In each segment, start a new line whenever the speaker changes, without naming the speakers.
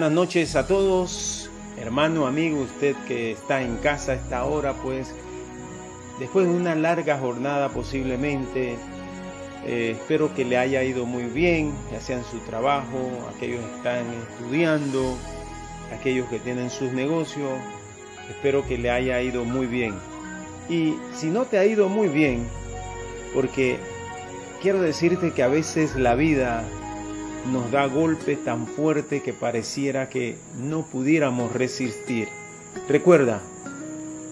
buenas noches a todos, hermano, amigo, usted que está en casa a esta hora, pues después de una larga jornada posiblemente, espero que le haya ido muy bien, ya sea en su trabajo, aquellos que están estudiando, aquellos que tienen sus negocios, espero que le haya ido muy bien. Y si no te ha ido muy bien, porque quiero decirte que a veces la vida nos da golpes tan fuertes que pareciera que no pudiéramos resistir. Recuerda,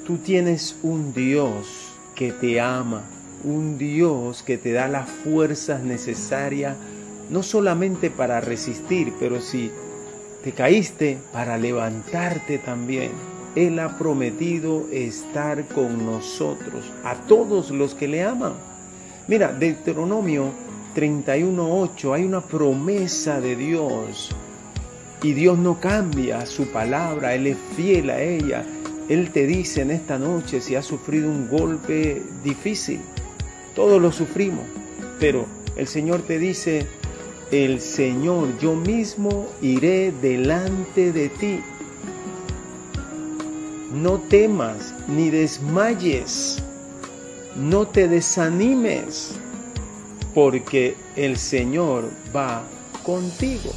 tú tienes un Dios que te ama, un Dios que te da las fuerzas necesarias, no solamente para resistir, pero si te caíste, para levantarte también. Él ha prometido estar con nosotros, a todos los que le aman. Mira, Deuteronomio 31:8, hay una promesa de Dios y Dios no cambia su palabra, Él es fiel a ella. Él te dice en esta noche, si has sufrido un golpe difícil, todos lo sufrimos, pero el Señor te dice, el Señor, yo mismo iré delante de ti. No temas ni desmayes, no te desanimes, porque el Señor va contigo.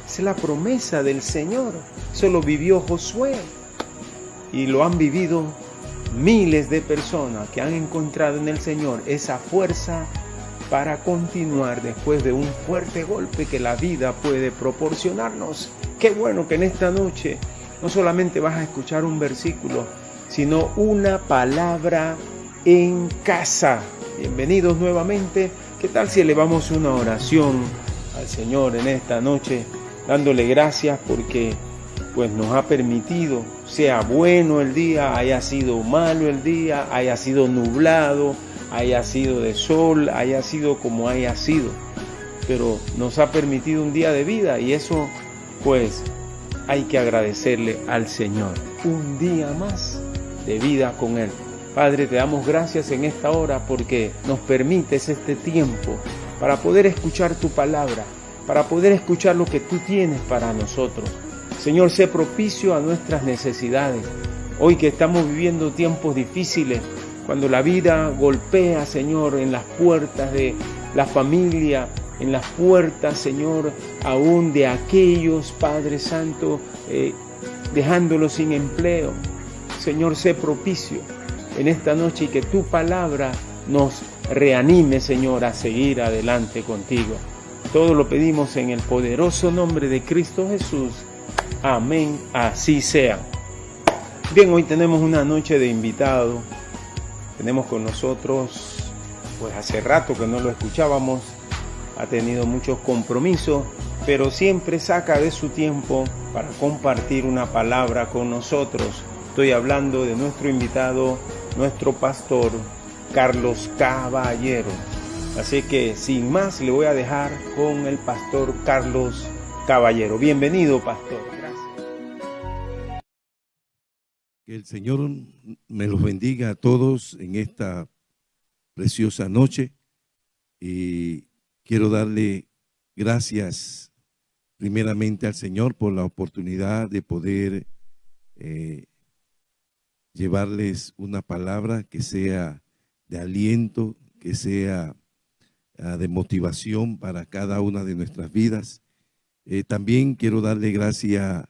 Esa es la promesa del Señor. Eso lo vivió Josué y lo han vivido miles de personas que han encontrado en el Señor esa fuerza para continuar después de un fuerte golpe que la vida puede proporcionarnos. Qué bueno que en esta noche no solamente vas a escuchar un versículo, sino una palabra en casa. Bienvenidos nuevamente. ¿Qué tal si elevamos una oración al Señor en esta noche, dándole gracias porque pues nos ha permitido, sea bueno el día, haya sido malo el día, haya sido nublado, haya sido de sol, haya sido como haya sido, pero nos ha permitido un día de vida y eso pues hay que agradecerle al Señor. Un día más de vida con Él. Padre, te damos gracias en esta hora porque nos permites este tiempo para poder escuchar tu palabra, para poder escuchar lo que tú tienes para nosotros. Señor, sé propicio a nuestras necesidades. Hoy que estamos viviendo tiempos difíciles, cuando la vida golpea, Señor, en las puertas de la familia, en las puertas, Señor, aún de aquellos, Padre Santo, dejándolos sin empleo. Señor, sé propicio en esta noche y que tu palabra nos reanime, Señor, a seguir adelante contigo. Todo lo pedimos en el poderoso nombre de Cristo Jesús. Amén, así sea. Bien, hoy tenemos una noche de invitado. Tenemos con nosotros, pues hace rato que no lo escuchábamos, ha tenido muchos compromisos, pero siempre saca de su tiempo para compartir una palabra con nosotros. Estoy hablando de nuestro invitado, nuestro pastor, Carlos Caballero. Así que sin más le voy a dejar con el pastor Carlos Caballero. Bienvenido, pastor. Gracias.
Que el Señor me los bendiga a todos en esta preciosa noche y quiero darle gracias primeramente al Señor por la oportunidad de poder llevarles una palabra que sea de aliento, que sea de motivación para cada una de nuestras vidas. También quiero darle gracias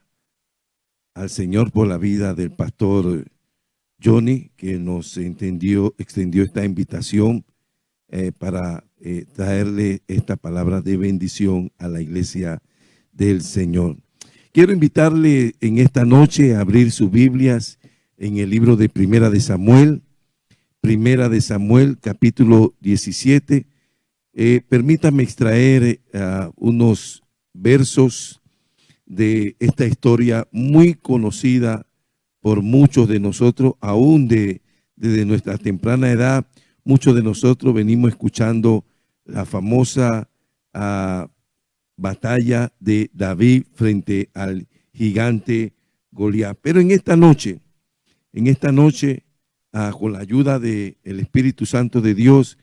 al Señor por la vida del pastor Johnny, que nos extendió esta invitación para traerle esta palabra de bendición a la iglesia del Señor. Quiero invitarle en esta noche a abrir sus Biblias en el libro de Primera de Samuel capítulo 17. Permítame extraer unos versos de esta historia muy conocida por muchos de nosotros, aún desde nuestra temprana edad. Muchos de nosotros venimos escuchando la famosa batalla de David frente al gigante Goliat. Pero en esta noche, con la ayuda del Espíritu Santo de Dios,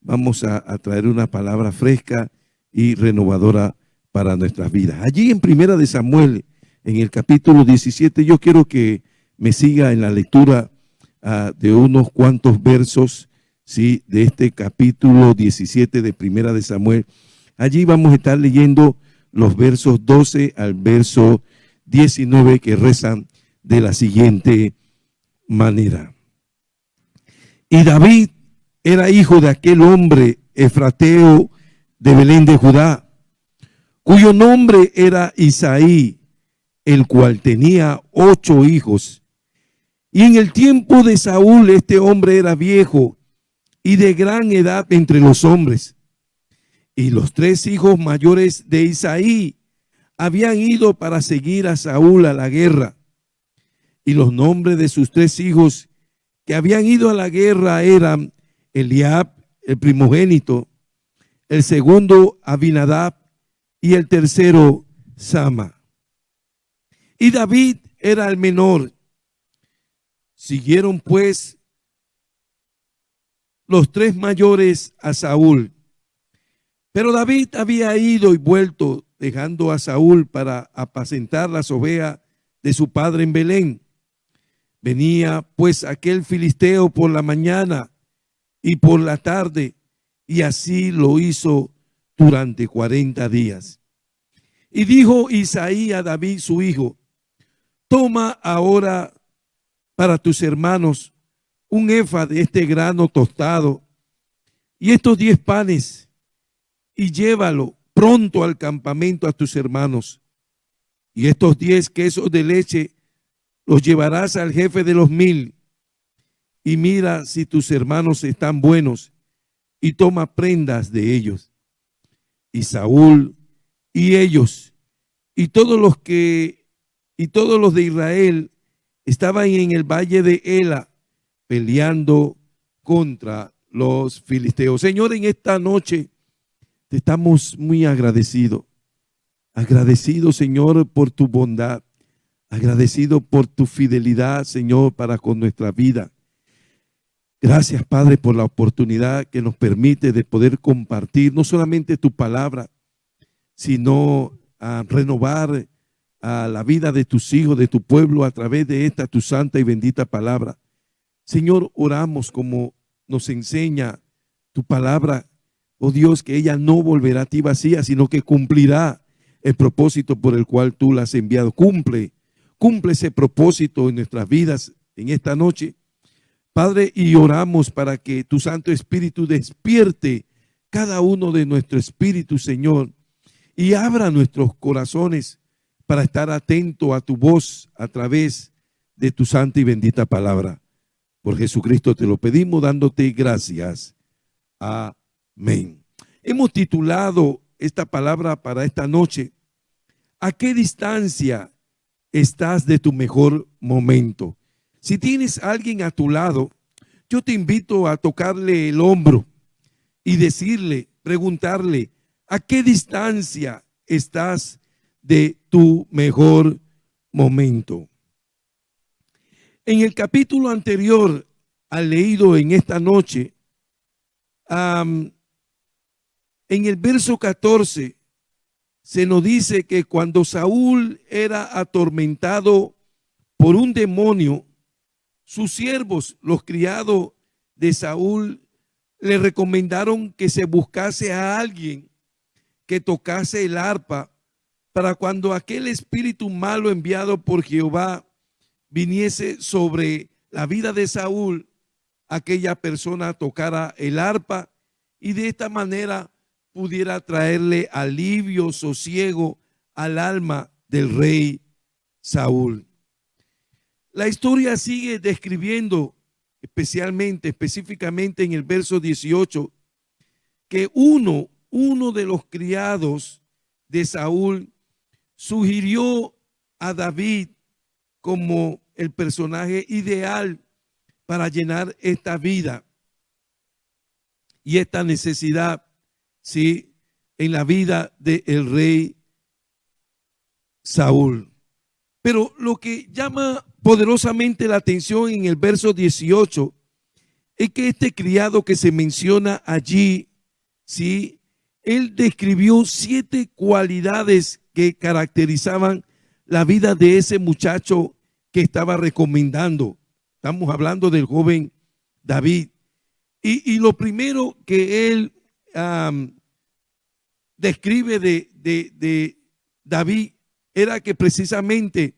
vamos a traer una palabra fresca y renovadora para nuestras vidas. Allí en Primera de Samuel, en el capítulo 17, yo quiero que me siga en la lectura de unos cuantos versos, ¿sí?, de este capítulo 17 de Primera de Samuel. Allí vamos a estar leyendo los versos 12 al verso 19, que rezan de la siguiente manera. Y David era hijo de aquel hombre efrateo de Belén de Judá, cuyo nombre era Isaí, el cual tenía 8 hijos. Y en el tiempo de Saúl este hombre era viejo y de gran edad entre los hombres. Y los 3 hijos mayores de Isaí habían ido para seguir a Saúl a la guerra. Y los nombres de sus 3 hijos que habían ido a la guerra eran Eliab, el primogénito, el segundo Abinadab y el tercero Sama. Y David era el menor. Siguieron pues los 3 mayores a Saúl. Pero David había ido y vuelto, dejando a Saúl para apacentar las ovejas de su padre en Belén. Venía pues aquel filisteo por la mañana y por la tarde, y así lo hizo durante 40 días. Y dijo Isaí a David su hijo: toma ahora para tus hermanos un efa de este grano tostado y estos 10 panes, y llévalo pronto al campamento a tus hermanos. Y estos 10 quesos de leche los llevarás al jefe de los 1000, y mira si tus hermanos están buenos, y toma prendas de ellos. Y Saúl y ellos y todos los de Israel estaban en el valle de Ela peleando contra los filisteos. Señor, en esta noche te estamos muy agradecidos. Agradecido, Señor, por tu bondad. Agradecido por tu fidelidad, Señor, para con nuestra vida. Gracias, Padre, por la oportunidad que nos permite de poder compartir no solamente tu palabra, sino a renovar a la vida de tus hijos, de tu pueblo, a través de esta tu santa y bendita palabra. Señor, oramos como nos enseña tu palabra, oh Dios, que ella no volverá a ti vacía, sino que cumplirá el propósito por el cual tú la has enviado. Cumple ese propósito en nuestras vidas en esta noche, Padre, y oramos para que tu Santo Espíritu despierte cada uno de nuestro espíritu, Señor, y abra nuestros corazones para estar atento a tu voz a través de tu santa y bendita palabra. Por Jesucristo te lo pedimos, dándote gracias. Amén. Hemos titulado esta palabra para esta noche: ¿a qué distancia estás de tu mejor momento? Si tienes a alguien a tu lado, yo te invito a tocarle el hombro y decirle, preguntarle: ¿a qué distancia estás de tu mejor momento? En el capítulo anterior al leído en esta noche, en el verso 14, se nos dice que cuando Saúl era atormentado por un demonio, sus siervos, los criados de Saúl, le recomendaron que se buscase a alguien que tocase el arpa para cuando aquel espíritu malo enviado por Jehová viniese sobre la vida de Saúl, aquella persona tocara el arpa y de esta manera pudiera traerle alivio, sosiego al alma del rey Saúl. La historia sigue describiendo específicamente en el verso 18, que uno de los criados de Saúl sugirió a David como el personaje ideal para llenar esta vida y esta necesidad, ¿sí?, en la vida del rey Saúl. Pero lo que llama poderosamente la atención en el verso 18 es que este criado que se menciona allí, ¿sí?, él describió 7 cualidades que caracterizaban la vida de ese muchacho que estaba recomendando. Estamos hablando del joven David. Y lo primero que él describe de David era que precisamente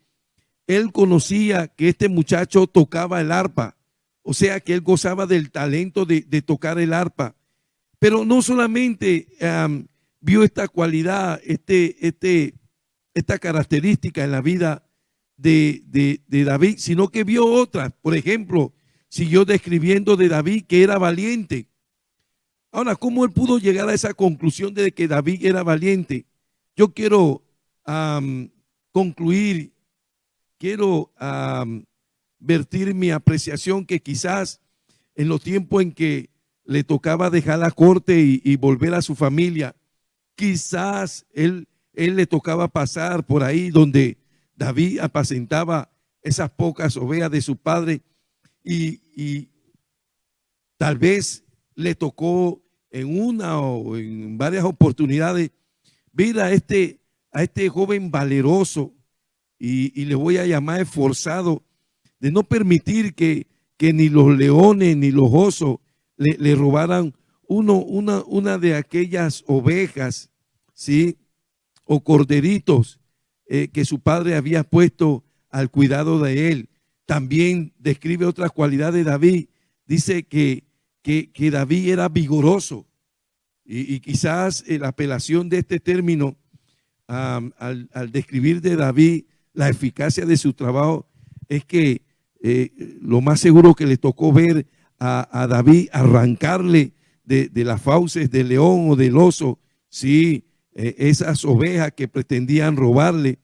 él conocía que este muchacho tocaba el arpa, o sea que él gozaba del talento de tocar el arpa. Pero no solamente vio esta cualidad, esta característica en la vida de David, sino que vio otras. Por ejemplo, siguió describiendo de David que era valiente. Ahora, ¿cómo él pudo llegar a esa conclusión de que David era valiente? Yo quiero concluir, quiero vertir mi apreciación que quizás en los tiempos en que le tocaba dejar la corte y volver a su familia, quizás él le tocaba pasar por ahí donde David apacentaba esas pocas ovejas de su padre y tal vez le tocó en una o en varias oportunidades ver a este joven valeroso y le voy a llamar esforzado, de no permitir que ni los leones ni los osos le robaran una de aquellas ovejas, ¿sí? O corderitos que su padre había puesto al cuidado de él. También describe otras cualidades de David. Dice que David era vigoroso. Y quizás la apelación de este término al describir de David la eficacia de su trabajo es que lo más seguro que le tocó ver a David arrancarle de las fauces del león o del oso, sí, esas ovejas que pretendían robarle.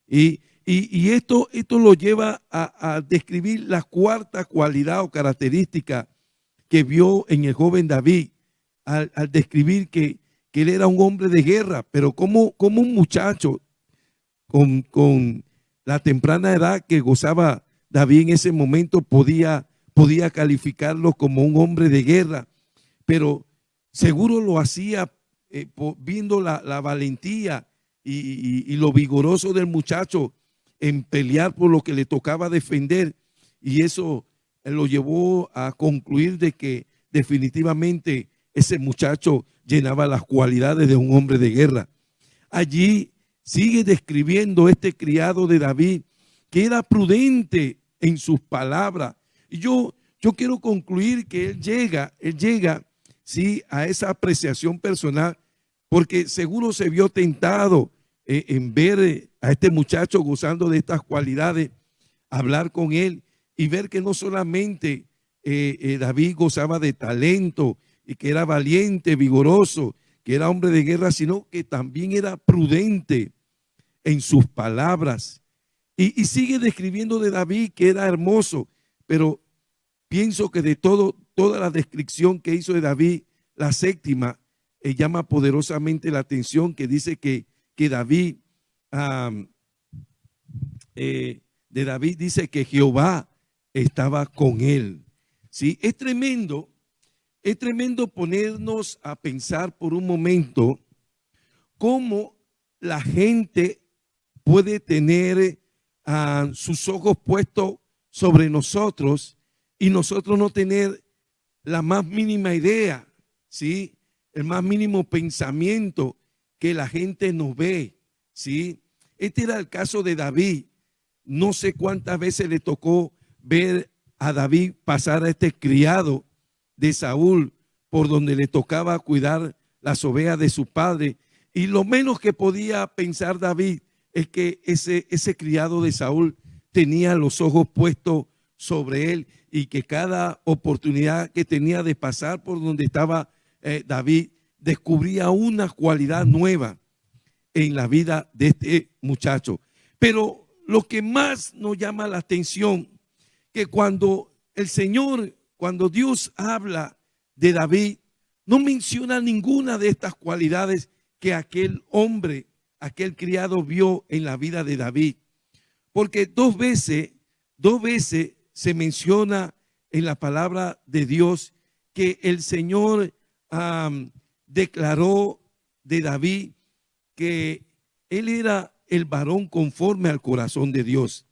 Y esto lo lleva a describir la cuarta cualidad o característica que vio en el joven David al describir que él era un hombre de guerra, pero como un muchacho con la temprana edad que gozaba David en ese momento podía calificarlo como un hombre de guerra, pero seguro lo hacía viendo la valentía y lo vigoroso del muchacho en pelear por lo que le tocaba defender, y eso lo llevó a concluir de que definitivamente ese muchacho llenaba las cualidades de un hombre de guerra. Allí sigue describiendo este criado de David que era prudente en sus palabras. Y yo quiero concluir que él llega sí, a esa apreciación personal, porque seguro se vio tentado en ver a este muchacho gozando de estas cualidades, hablar con él y ver que no solamente David gozaba de talento y que era valiente, vigoroso, que era hombre de guerra, sino que también era prudente en sus palabras. Y sigue describiendo de David que era hermoso, pero pienso que de toda la descripción que hizo de David, la séptima llama poderosamente la atención, que dice que David, de David dice que Jehová estaba con él. ¿Sí? Es tremendo ponernos a pensar por un momento cómo la gente puede tener sus ojos puestos sobre nosotros y nosotros no tener la más mínima idea, ¿sí? El más mínimo pensamiento que la gente nos ve, ¿sí? Este era el caso de David. No sé cuántas veces le tocó ver a David pasar a este criado de Saúl por donde le tocaba cuidar las ovejas de su padre, y lo menos que podía pensar David es que ese criado de Saúl tenía los ojos puestos sobre él y que cada oportunidad que tenía de pasar por donde estaba David descubría una cualidad nueva en la vida de este muchacho. Pero lo que más nos llama la atención, que cuando Dios habla de David, no menciona ninguna de estas cualidades que aquel hombre, aquel criado vio en la vida de David. Porque dos veces se menciona en la palabra de Dios que el Señor declaró de David que él era el varón conforme al corazón de Dios.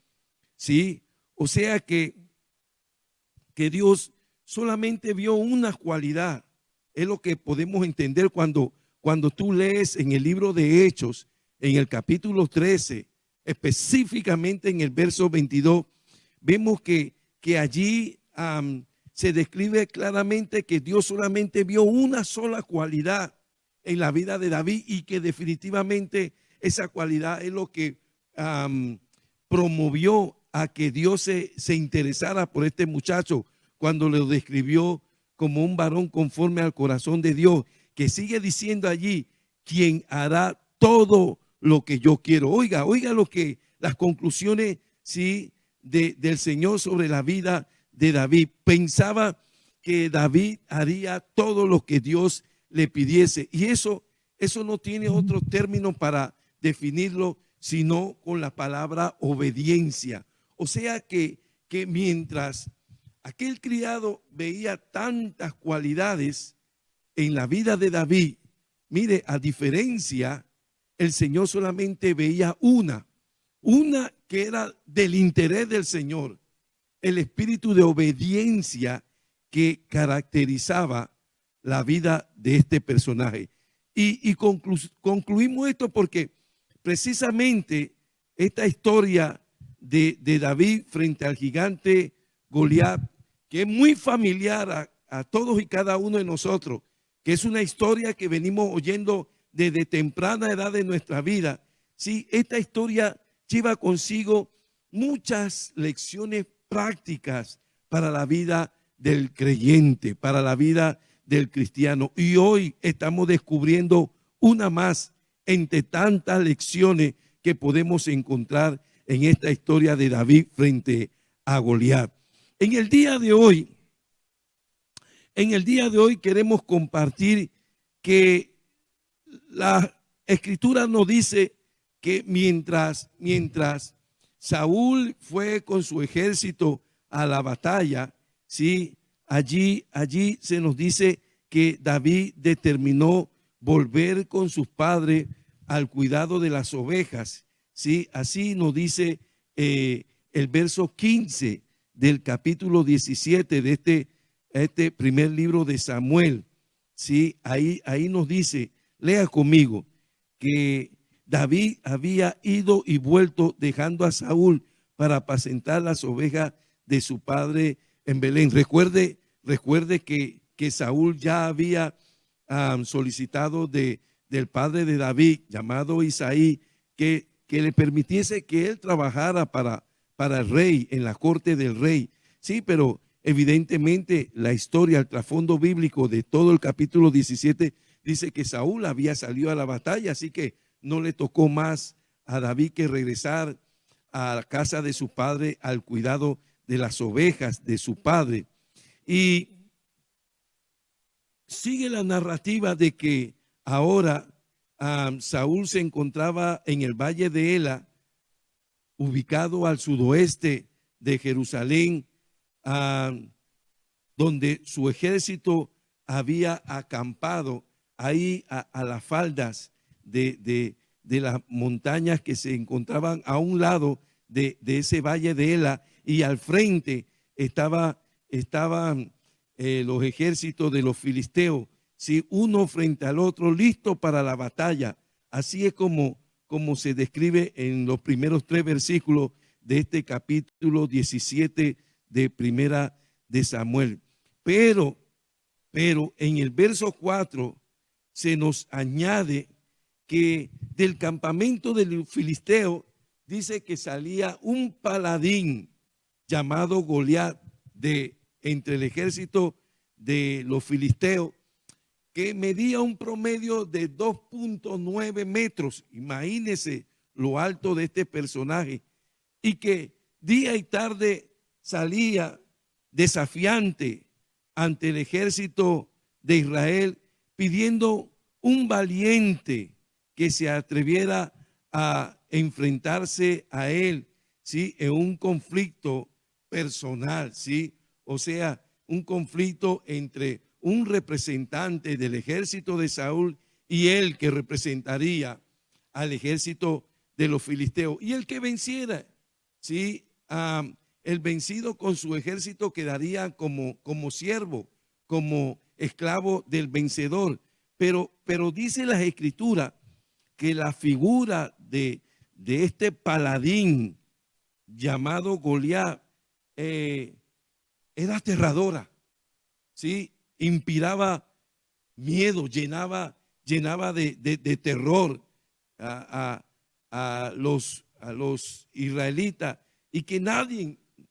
¿Sí? O sea que Dios solamente vio una cualidad. Es lo que podemos entender cuando tú lees en el libro de Hechos, en el capítulo 13, específicamente en el verso 22, vemos que allí se describe claramente que Dios solamente vio una sola cualidad en la vida de David y que definitivamente esa cualidad es lo que promovió a que Dios se interesara por este muchacho cuando lo describió como un varón conforme al corazón de Dios, que sigue diciendo allí, quien hará todo lo que yo quiero. Oiga lo que las conclusiones, ¿sí?, del Señor sobre la vida de David. Pensaba que David haría todo lo que Dios le pidiese, y eso no tiene otro término para definirlo sino con la palabra obediencia. O sea que mientras aquel criado veía tantas cualidades en la vida de David, mire, a diferencia, el Señor solamente veía una que era del interés del Señor, el espíritu de obediencia que caracterizaba la vida de este personaje. Y concluimos esto porque precisamente esta historia de David frente al gigante Goliat, que es muy familiar a todos y cada uno de nosotros, que es una historia que venimos oyendo desde temprana edad de nuestra vida. Sí, esta historia lleva consigo muchas lecciones prácticas para la vida del creyente, para la vida del cristiano. Y hoy estamos descubriendo una más entre tantas lecciones que podemos encontrar en esta historia de David frente a Goliat. En el día de hoy queremos compartir que la Escritura nos dice que mientras Saúl fue con su ejército a la batalla, ¿sí?, allí se nos dice que David determinó volver con sus padres al cuidado de las ovejas, ¿sí? Así nos dice el verso 15 del capítulo 17 de este primer libro de Samuel, ¿sí? Ahí nos dice, lea conmigo, que David había ido y vuelto dejando a Saúl para apacentar las ovejas de su padre en Belén. Recuerde que Saúl ya había solicitado del padre de David, llamado Isaí, que le permitiese que él trabajara para el rey, en la corte del rey. Sí, pero evidentemente la historia, el trasfondo bíblico de todo el capítulo 17 dice que Saúl había salido a la batalla, así que no le tocó más a David que regresar a la casa de su padre al cuidado de las ovejas de su padre. Y sigue la narrativa de que ahora Saúl se encontraba en el valle de Ela, ubicado al sudoeste de Jerusalén, donde su ejército había acampado ahí a las faldas de las montañas que se encontraban a un lado de ese valle de Ela, y al frente estaban los ejércitos de los filisteos, ¿sí?, uno frente al otro, listo para la batalla. Así es como se describe en los primeros 3 versículos de este capítulo 17 de Primera de Samuel. Pero en el verso 4 se nos añade que del campamento del filisteo dice que salía un paladín llamado Goliat de entre el ejército de los filisteos, que medía un promedio de 2.9 metros. Imagínense lo alto de este personaje, y que día y tarde salía desafiante ante el ejército de Israel, pidiendo un valiente que se atreviera a enfrentarse a él, ¿sí?, en un conflicto personal, ¿sí? O sea, un conflicto entre un representante del ejército de Saúl y él que representaría al ejército de los filisteos. Y el que venciera, ¿sí? El vencido con su ejército quedaría como siervo, como esclavo del vencedor. Pero dice las escrituras que la figura de este paladín llamado Goliat era aterradora, ¿sí? Inspiraba miedo, llenaba de terror a los israelitas, y que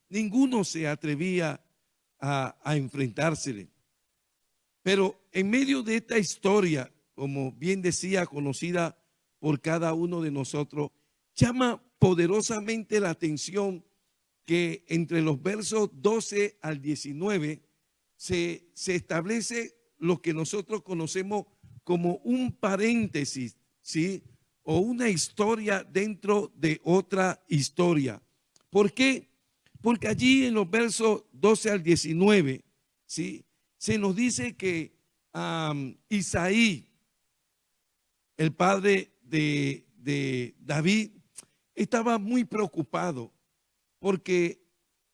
ninguno se atrevía a enfrentársele. Pero en medio de esta historia, como bien decía, conocida por cada uno de nosotros, llama poderosamente la atención que entre los versos 12 al 19 se establece lo que nosotros conocemos como un paréntesis, ¿sí? O una historia dentro de otra historia. ¿Por qué? Porque allí en los versos 12 al 19, ¿sí?, se nos dice que Isaí, el padre de David, estaba muy preocupado porque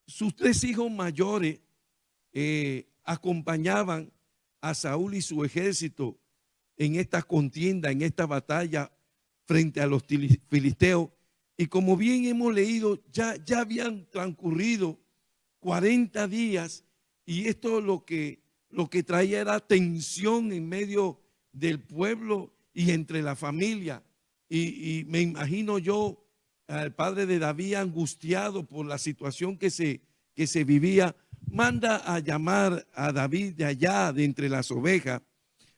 sus 3 hijos mayores acompañaban a Saúl y su ejército en esta contienda, en esta batalla frente a los filisteos. Y como bien hemos leído, ya habían transcurrido 40 días, y esto lo que traía era tensión en medio del pueblo y entre la familia. Y me imagino yo al padre de David, angustiado por la situación que se vivía, manda a llamar a David de allá, de entre las ovejas,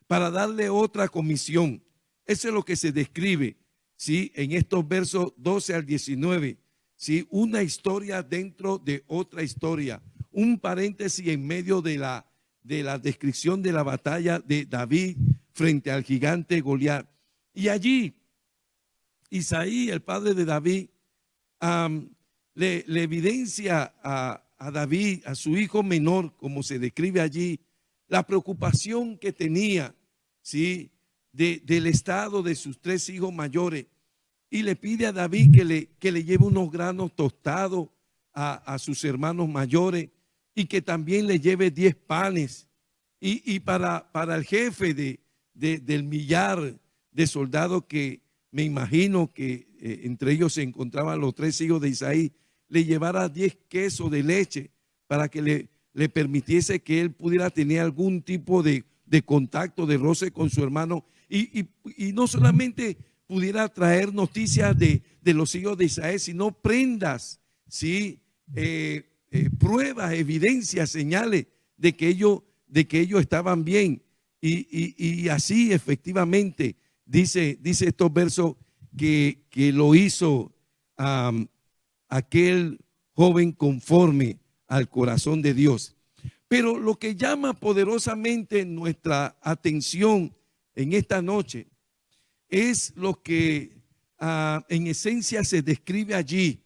para darle otra comisión. Eso es lo que se describe, ¿sí?, en estos versos 12 al 19, ¿sí? Una historia dentro de otra historia, un paréntesis en medio de la descripción de la batalla de David frente al gigante Goliat. Y allí Isaí, el padre de David, le evidencia a David, a su hijo menor, como se describe allí, la preocupación que tenía, ¿sí?, del estado de sus 3 hijos mayores, y le pide a David que le lleve unos granos tostados a sus hermanos mayores, y que también le lleve 10 panes. Y para el jefe del millar de soldados, que me imagino que entre ellos se encontraban los 3 hijos de Isaí, le llevara 10 quesos de leche para que le permitiese que él pudiera tener algún tipo de contacto, de roce con su hermano, y no solamente pudiera traer noticias de los hijos de Isaí, sino prendas, ¿sí?, pruebas, evidencias, señales de que ellos estaban bien. Y así efectivamente dice estos versos que lo hizo aquel joven conforme al corazón de Dios. Pero lo que llama poderosamente nuestra atención en esta noche es lo que en esencia se describe allí.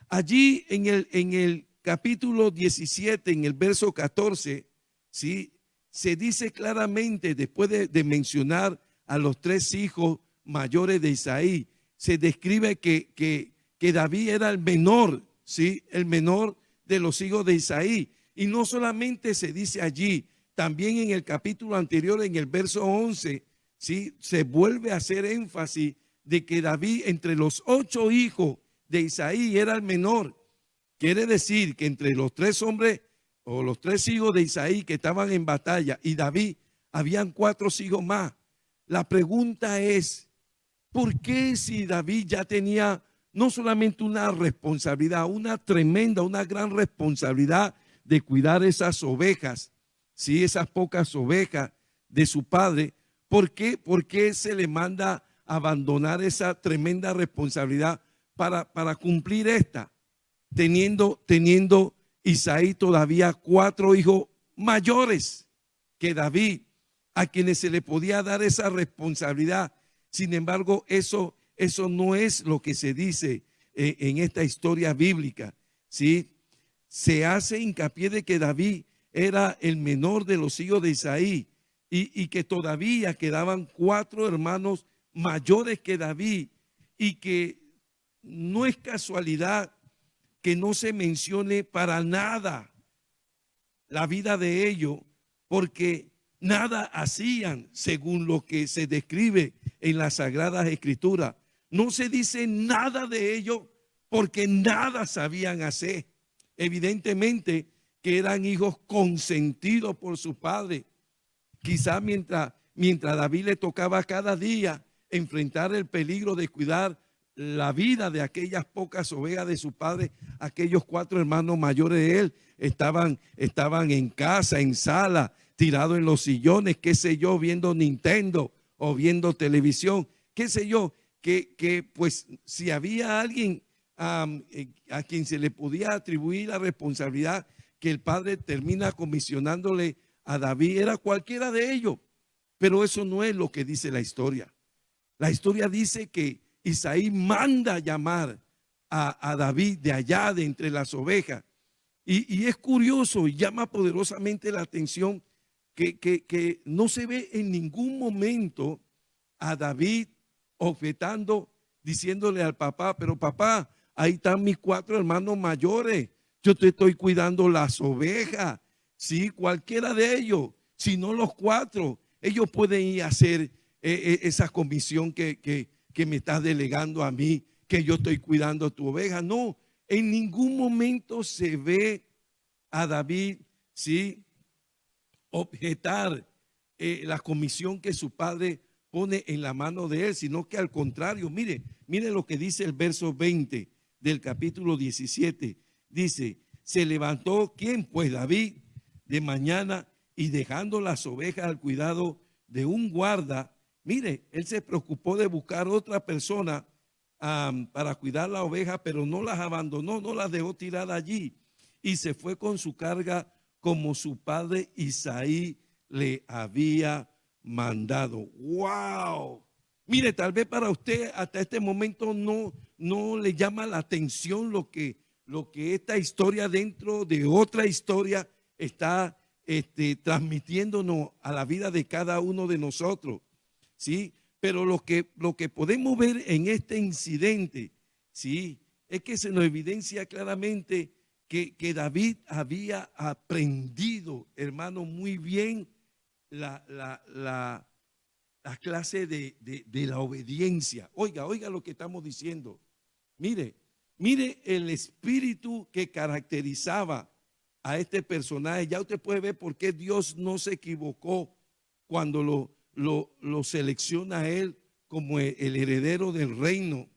Allí en el capítulo 17, en el verso 14, ¿sí?, se dice claramente, después de mencionar a los 3 hijos mayores de Isaí, se describe que David era el menor, ¿sí?, el menor de los hijos de Isaí. Y no solamente se dice allí, también en el capítulo anterior, en el verso 11, ¿sí?, se vuelve a hacer énfasis de que David, entre los 8 hijos de Isaí, era el menor. Quiere decir que entre los 3 hombres o los 3 hijos de Isaí que estaban en batalla y David, habían 4 hijos más. La pregunta es, ¿por qué, si David ya tenía no solamente una responsabilidad, una tremenda, una gran responsabilidad de cuidar esas ovejas, ¿sí?, esas pocas ovejas de su padre, ¿por qué se le manda a abandonar esa tremenda responsabilidad para cumplir esta, teniendo Isaí todavía 4 hijos mayores que David, a quienes se le podía dar esa responsabilidad? Sin embargo, eso no es lo que se dice en esta historia bíblica, ¿sí? Se hace hincapié de que David era el menor de los hijos de Isaí, y que todavía quedaban 4 hermanos mayores que David, y que no es casualidad que no se mencione para nada la vida de ellos, porque nada hacían según lo que se describe en las Sagradas Escrituras. No se dice nada de ellos porque nada sabían hacer. Evidentemente que eran hijos consentidos por su padre. Quizás mientras David le tocaba cada día enfrentar el peligro de cuidar la vida de aquellas pocas ovejas de su padre, aquellos 4 hermanos mayores de él estaban en casa, en sala, tirados en los sillones, qué sé yo, viendo Nintendo o viendo televisión, qué sé yo, que pues si había alguien a quien se le podía atribuir la responsabilidad que el padre termina comisionándole a David, era cualquiera de ellos. Pero eso no es lo que dice la historia. La historia dice que Isaí manda llamar a David de allá, de entre las ovejas. Y es curioso y llama poderosamente la atención que no se ve en ningún momento a David objetando, diciéndole al papá, pero papá, ahí están mis 4 hermanos mayores, yo te estoy cuidando las ovejas. Sí, cualquiera de ellos, si no los 4, ellos pueden ir a hacer esa comisión que me estás delegando a mí, que yo estoy cuidando tu oveja. No, en ningún momento se ve a David, sí, objetar la comisión que su padre pone en la mano de él, sino que al contrario, mire lo que dice el verso 20 del capítulo 17. Dice, se levantó, ¿quién? Pues David, de mañana, y dejando las ovejas al cuidado de un guarda, mire, él se preocupó de buscar otra persona para cuidar la oveja, pero no las abandonó, no las dejó tiradas allí, y se fue con su carga como su padre Isaí le había mandado. ¡Wow! Mire, tal vez para usted hasta este momento no le llama la atención lo que esta historia dentro de otra historia está transmitiéndonos a la vida de cada uno de nosotros, ¿sí? Pero lo que podemos ver en este incidente, ¿sí?, es que se nos evidencia claramente que David había aprendido, hermano, muy bien la clase de la obediencia. Oiga lo que estamos diciendo. Mire el espíritu que caracterizaba a este personaje. Ya usted puede ver por qué Dios no se equivocó cuando lo selecciona a él como el heredero del reino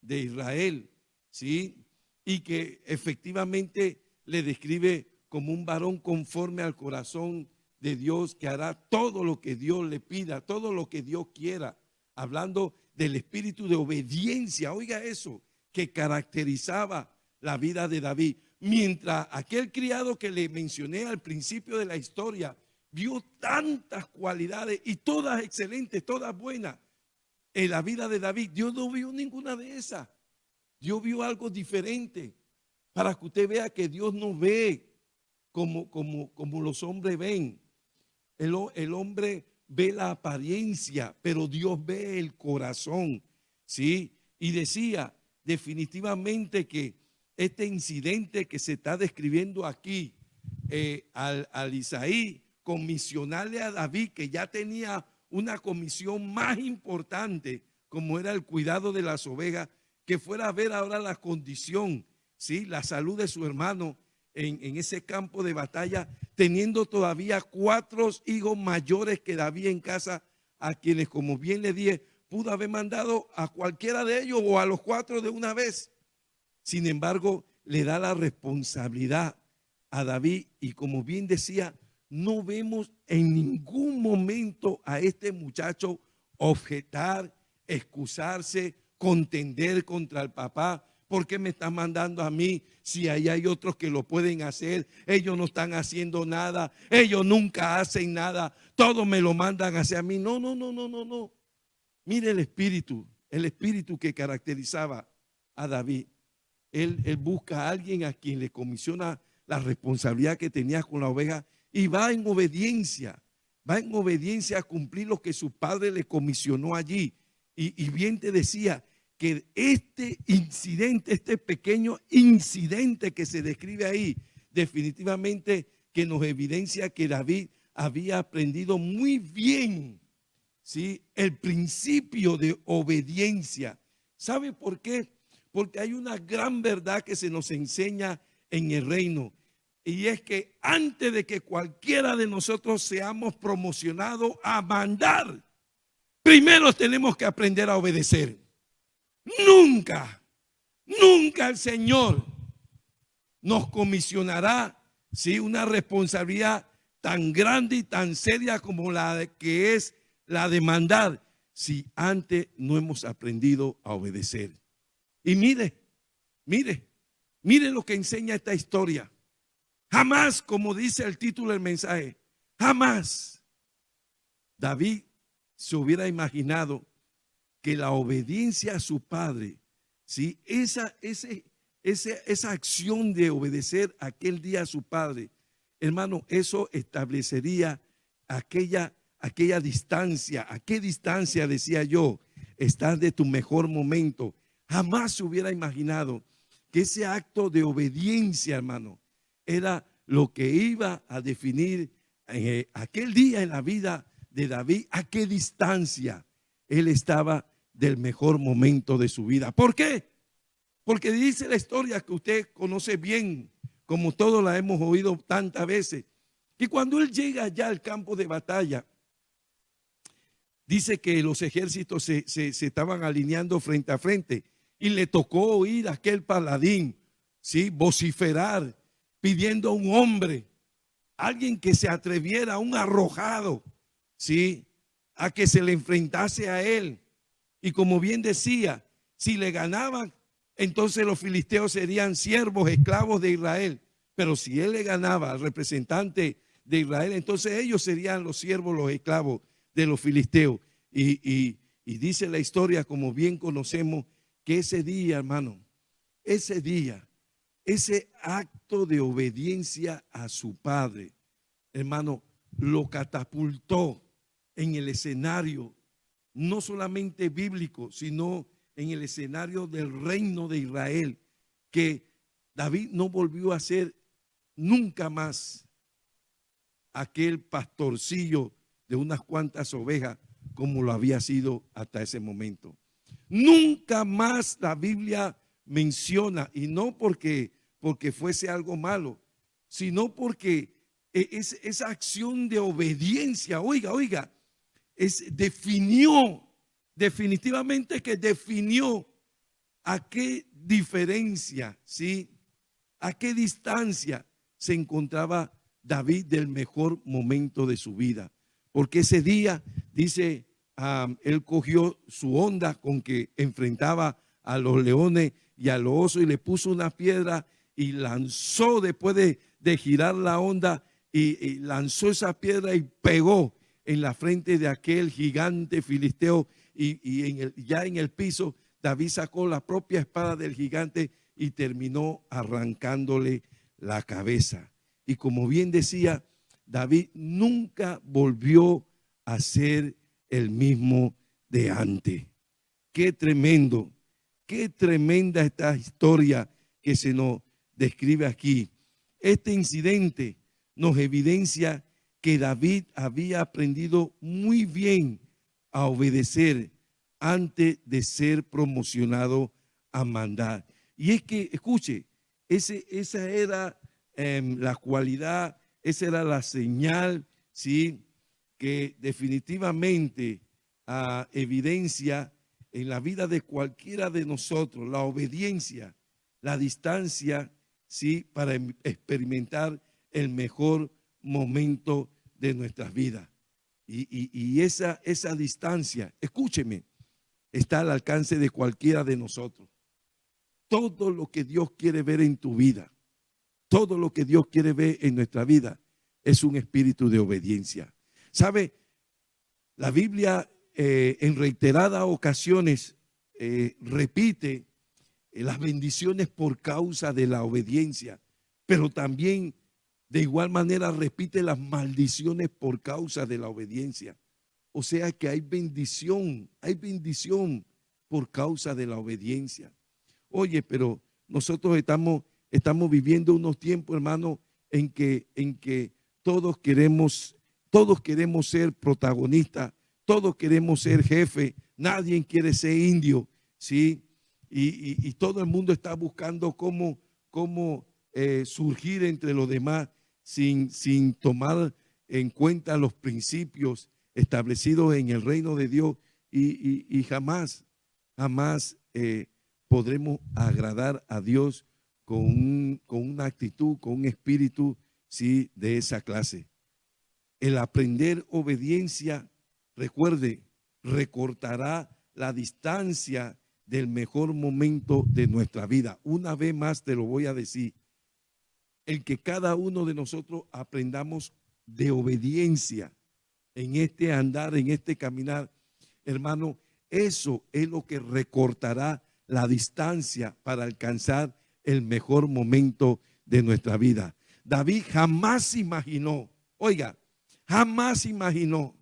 de Israel, ¿sí? Y que efectivamente le describe como un varón conforme al corazón de Dios, que hará todo lo que Dios le pida, todo lo que Dios quiera, hablando del espíritu de obediencia. Oiga eso, que caracterizaba la vida de David. Mientras aquel criado que le mencioné al principio de la historia vio tantas cualidades y todas excelentes, todas buenas en la vida de David, Dios no vio ninguna de esas. Dios vio algo diferente, para que usted vea que Dios no ve como los hombres ven. El hombre ve la apariencia, pero Dios ve el corazón, ¿sí? Y decía definitivamente que este incidente que se está describiendo aquí, al Isaí comisionarle a David, que ya tenía una comisión más importante, como era el cuidado de las ovejas, que fuera a ver ahora la condición, ¿sí?, la salud de su hermano en ese campo de batalla, teniendo todavía 4 hijos mayores que David en casa, a quienes, como bien le dije, pudo haber mandado a cualquiera de ellos o a los 4 de una vez. Sin embargo, le da la responsabilidad a David, y como bien decía, no vemos en ningún momento a este muchacho objetar, excusarse, contender contra el papá. ¿Por qué me están mandando a mí si ahí hay otros que lo pueden hacer? Ellos no están haciendo nada, ellos nunca hacen nada, todos me lo mandan hacia mí. No. Mire el espíritu que caracterizaba a David. Él busca a alguien a quien le comisiona la responsabilidad que tenía con la oveja y va en obediencia. va en obediencia a cumplir lo que su padre le comisionó allí. Y bien te decía que este incidente, este pequeño incidente que se describe ahí, definitivamente que nos evidencia que David había aprendido muy bien, ¿sí?, el principio de obediencia. ¿Sabe por qué? Porque hay una gran verdad que se nos enseña en el reino. Y es que antes de que cualquiera de nosotros seamos promocionados a mandar, primero tenemos que aprender a obedecer. Nunca, nunca el Señor nos comisionará, ¿sí?, una responsabilidad tan grande y tan seria como la que es la de mandar, si antes no hemos aprendido a obedecer. Y mire lo que enseña esta historia. Jamás, como dice el título del mensaje, jamás David se hubiera imaginado que la obediencia a su padre, ¿sí?, esa acción de obedecer aquel día a su padre, hermano, eso establecería aquella distancia. ¿A qué distancia, decía yo, estás de tu mejor momento? Jamás se hubiera imaginado que ese acto de obediencia, hermano, era lo que iba a definir aquel día en la vida de David, a qué distancia él estaba del mejor momento de su vida. ¿Por qué? Porque dice la historia que usted conoce bien, como todos la hemos oído tantas veces, que cuando él llega allá al campo de batalla, dice que los ejércitos se estaban alineando frente a frente y le tocó oír a aquel paladín, ¿sí?, vociferar, pidiendo a un hombre, alguien que se atreviera, un arrojado, ¿sí?, a que se le enfrentase a él. Y como bien decía, si le ganaban, entonces los filisteos serían siervos, esclavos de Israel. Pero si él le ganaba al representante de Israel, entonces ellos serían los siervos, los esclavos de los filisteos. Y dice la historia, como bien conocemos, que ese día, hermano, ese día, ese acto de obediencia a su padre, hermano, lo catapultó en el escenario, no solamente bíblico, sino en el escenario del reino de Israel, que David no volvió a ser nunca más aquel pastorcillo de unas cuantas ovejas como lo había sido hasta ese momento. Nunca más la Biblia menciona, y no porque fuese algo malo, sino porque esa acción de obediencia, oiga, definitivamente que definió a qué diferencia, ¿sí?, a qué distancia se encontraba David del mejor momento de su vida. Porque ese día, dice, él cogió su onda con que enfrentaba a los leones y a los osos y le puso una piedra y lanzó, después de girar la onda, y lanzó esa piedra y pegó en la frente de aquel gigante filisteo, y ya en el piso David sacó la propia espada del gigante y terminó arrancándole la cabeza. Y como bien decía, David nunca volvió a ser el mismo de antes. Qué tremendo, qué tremenda esta historia que se nos describe aquí. Este incidente nos evidencia que David había aprendido muy bien a obedecer antes de ser promocionado a mandar. Y es que, escuche, esa era la cualidad, esa era la señal, ¿sí?, que definitivamente evidencia en la vida de cualquiera de nosotros la obediencia, la distancia, ¿sí?, para experimentar el mejor momento de nuestras vidas. Y esa distancia, escúcheme, está al alcance de cualquiera de nosotros. Todo lo que Dios quiere ver en tu vida, todo lo que Dios quiere ver en nuestra vida es un espíritu de obediencia. ¿Sabe? La Biblia en reiteradas ocasiones repite las bendiciones por causa de la obediencia, pero también De igual manera repite las maldiciones por causa de la obediencia. O sea que hay bendición por causa de la obediencia. Oye, pero nosotros estamos viviendo unos tiempos, hermano, en que todos queremos ser protagonistas, todos queremos ser jefe, nadie quiere ser indio, ¿sí? Y todo el mundo está buscando cómo surgir entre los demás sin tomar en cuenta los principios establecidos en el reino de Dios y jamás podremos agradar a Dios con una actitud, con un espíritu, ¿sí?, de esa clase. El aprender obediencia, recuerde, recortará la distancia del mejor momento de nuestra vida. Una vez más te lo voy a decir. El que cada uno de nosotros aprendamos de obediencia en este andar, en este caminar, hermano, eso es lo que recortará la distancia para alcanzar el mejor momento de nuestra vida. David jamás imaginó, oiga, jamás imaginó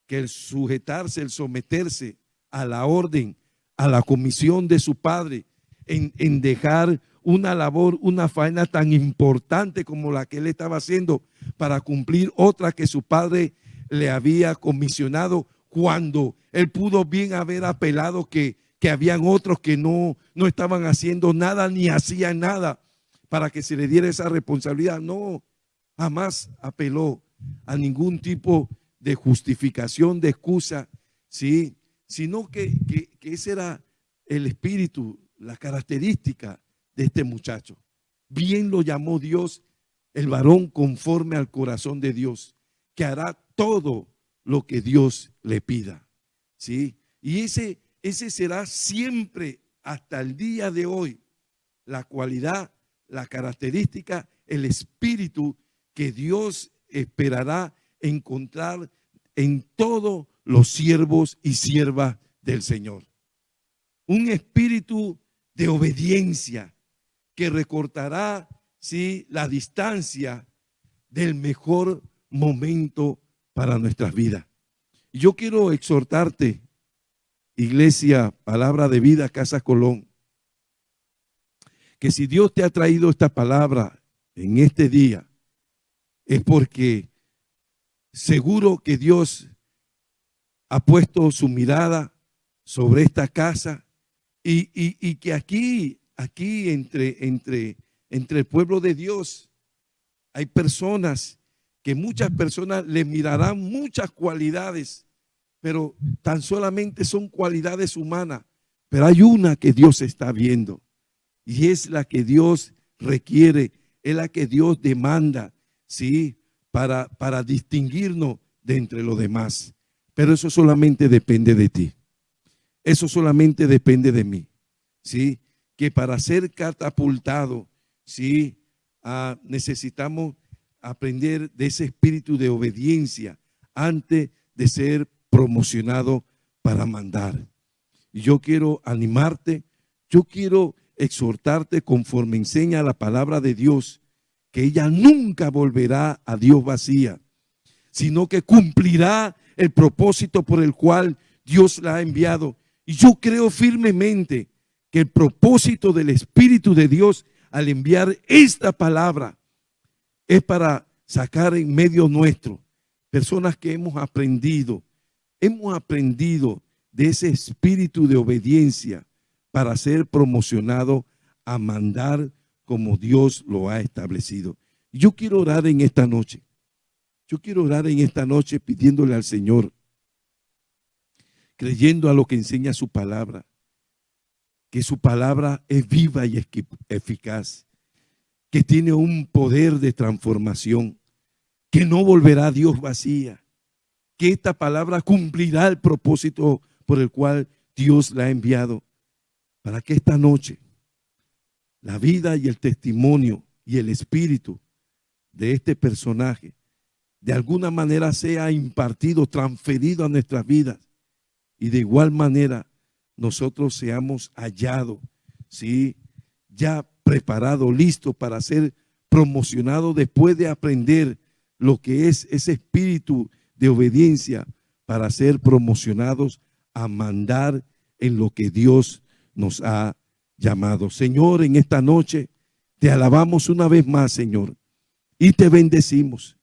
que el sujetarse, el someterse a la orden, a la comisión de su padre, en dejar una labor, una faena tan importante como la que él estaba haciendo para cumplir otra que su padre le había comisionado, cuando él pudo bien haber apelado que habían otros que no estaban haciendo nada ni hacían nada para que se le diera esa responsabilidad. No, jamás apeló a ningún tipo de justificación, de excusa, ¿sí?, sino que ese era el espíritu, la característica de este muchacho. Bien lo llamó Dios, el varón conforme al corazón de Dios, que hará todo lo que Dios le pida, ¿sí? Y ese será siempre, hasta el día de hoy, la cualidad, la característica, el espíritu que Dios esperará encontrar en todos los siervos y siervas del Señor. Un espíritu de obediencia que recortará, ¿sí?, la distancia del mejor momento para nuestras vidas. Y yo quiero exhortarte, Iglesia, Palabra de Vida, Casa Colón, que si Dios te ha traído esta palabra en este día, es porque seguro que Dios ha puesto su mirada sobre esta casa y que aquí entre el pueblo de Dios hay personas que muchas personas le mirarán muchas cualidades, pero tan solamente son cualidades humanas. Pero hay una que Dios está viendo y es la que Dios requiere, es la que Dios demanda, ¿sí?, para distinguirnos de entre los demás. Pero eso solamente depende de ti. Eso solamente depende de mí, ¿sí? Que para ser catapultado, ¿sí?, necesitamos aprender de ese espíritu de obediencia antes de ser promocionado para mandar. Y yo quiero animarte, yo quiero exhortarte conforme enseña la palabra de Dios, que ella nunca volverá a Dios vacía, sino que cumplirá el propósito por el cual Dios la ha enviado. Y yo creo firmemente que el propósito del Espíritu de Dios al enviar esta palabra es para sacar en medio nuestro personas que hemos aprendido de ese espíritu de obediencia para ser promocionado a mandar como Dios lo ha establecido. Yo quiero orar en esta noche. Yo quiero orar en esta noche pidiéndole al Señor, creyendo a lo que enseña su palabra, que su palabra es viva y eficaz, que tiene un poder de transformación, que no volverá a Dios vacía, que esta palabra cumplirá el propósito por el cual Dios la ha enviado, para que esta noche la vida y el testimonio y el espíritu de este personaje de alguna manera sea impartido, transferido a nuestras vidas, y de igual manera nosotros seamos hallados, ¿sí?, ya preparados, listos para ser promocionados después de aprender lo que es ese espíritu de obediencia para ser promocionados a mandar en lo que Dios nos ha llamado. Señor, en esta noche te alabamos una vez más, Señor, y te bendecimos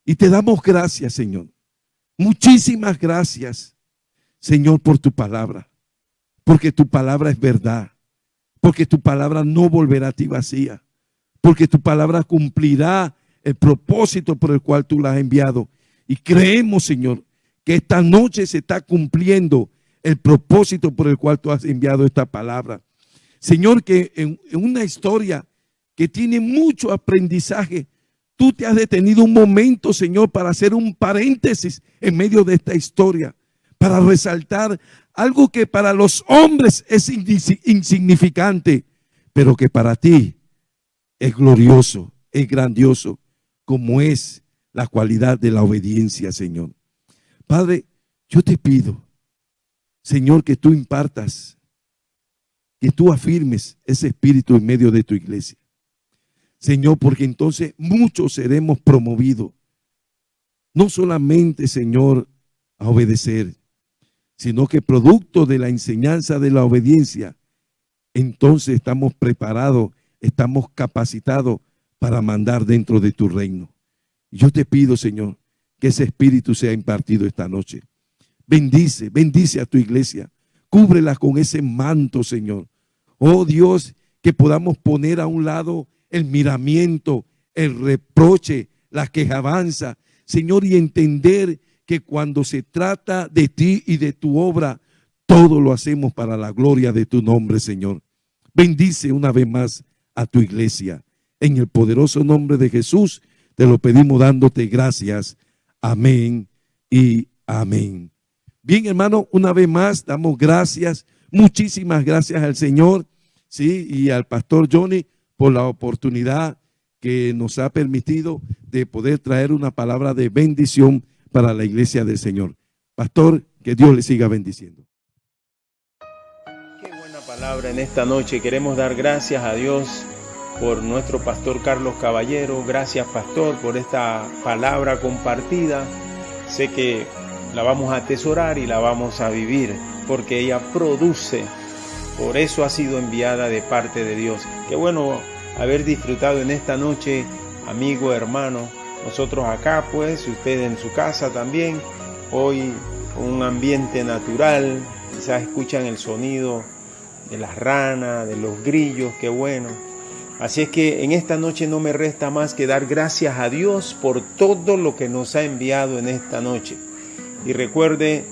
y te damos gracias, Señor. Muchísimas gracias, Señor, por tu palabra, porque tu palabra es verdad, porque tu palabra no volverá a ti vacía, porque tu palabra cumplirá el propósito por el cual tú la has enviado. Y creemos, Señor, que esta noche se está cumpliendo el propósito por el cual tú has enviado esta palabra. Señor, que en una historia que tiene mucho aprendizaje, tú te has detenido un momento, Señor, para hacer un paréntesis en medio de esta historia, para resaltar algo que para los hombres es insignificante, pero que para ti es glorioso, es grandioso, como es la cualidad de la obediencia, Señor. Padre, yo te pido, Señor, que tú impartas, que tú afirmes ese espíritu en medio de tu iglesia. Señor, porque entonces muchos seremos promovidos, no solamente, Señor, a obedecer, sino que producto de la enseñanza de la obediencia, entonces estamos preparados, estamos capacitados para mandar dentro de tu reino. Y yo te pido, Señor, que ese espíritu sea impartido esta noche. Bendice, bendice a tu iglesia, cúbrela con ese manto, Señor. Oh Dios, que podamos poner a un lado el miramiento, el reproche, la quejanza, Señor, y entender que cuando se trata de ti y de tu obra, todo lo hacemos para la gloria de tu nombre, Señor. Bendice una vez más a tu iglesia. En el poderoso nombre de Jesús, te lo pedimos dándote gracias. Amén y amén. Bien, hermano, una vez más damos gracias, muchísimas gracias al Señor, sí, y al pastor Johnny por la oportunidad que nos ha permitido de poder traer una palabra de bendición para la iglesia del Señor. Pastor, que Dios le siga bendiciendo.
Qué buena palabra en esta noche. Queremos dar gracias a Dios por nuestro pastor Carlos Caballero. Gracias, pastor, por esta palabra compartida. Sé que la vamos a atesorar y la vamos a vivir, porque ella produce. Por eso ha sido enviada de parte de Dios. Qué bueno haber disfrutado en esta noche, amigo, hermano. Nosotros acá, pues, usted en su casa también. Hoy un ambiente natural. Quizás escuchan el sonido de las ranas, de los grillos. Qué bueno. Así es que en esta noche no me resta más que dar gracias a Dios por todo lo que nos ha enviado en esta noche. Y recuerde,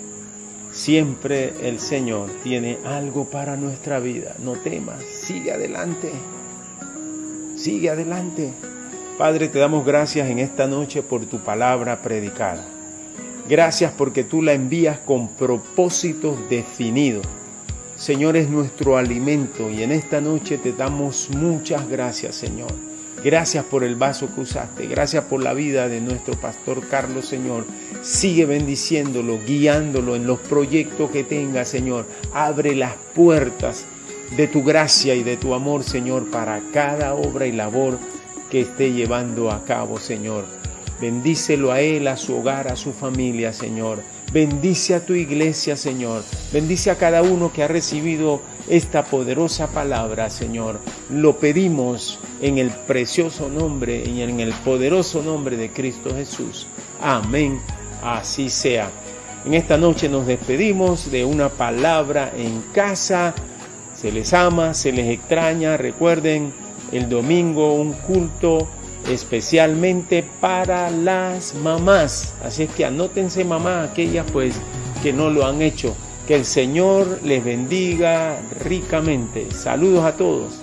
siempre el Señor tiene algo para nuestra vida. No temas, sigue adelante. Sigue adelante. Padre, te damos gracias en esta noche por tu palabra predicada. Gracias porque tú la envías con propósitos definidos. Señor, es nuestro alimento y en esta noche te damos muchas gracias, Señor. Gracias por el vaso que usaste. Gracias por la vida de nuestro pastor Carlos, Señor. Sigue bendiciéndolo, guiándolo en los proyectos que tenga, Señor. Abre las puertas de tu gracia y de tu amor, Señor, para cada obra y labor que esté llevando a cabo, Señor. Bendícelo a él, a su hogar, a su familia, Señor. Bendice a tu iglesia, Señor. Bendice a cada uno que ha recibido esta poderosa palabra, Señor. Lo pedimos en el precioso nombre y en el poderoso nombre de Cristo Jesús. Amén. Así sea. En esta noche nos despedimos de una palabra en casa. Se les ama, se les extraña. Recuerden, el domingo un culto especialmente para las mamás. Así es que anótense, mamá, aquellas pues que no lo han hecho. Que el Señor les bendiga ricamente. Saludos a todos.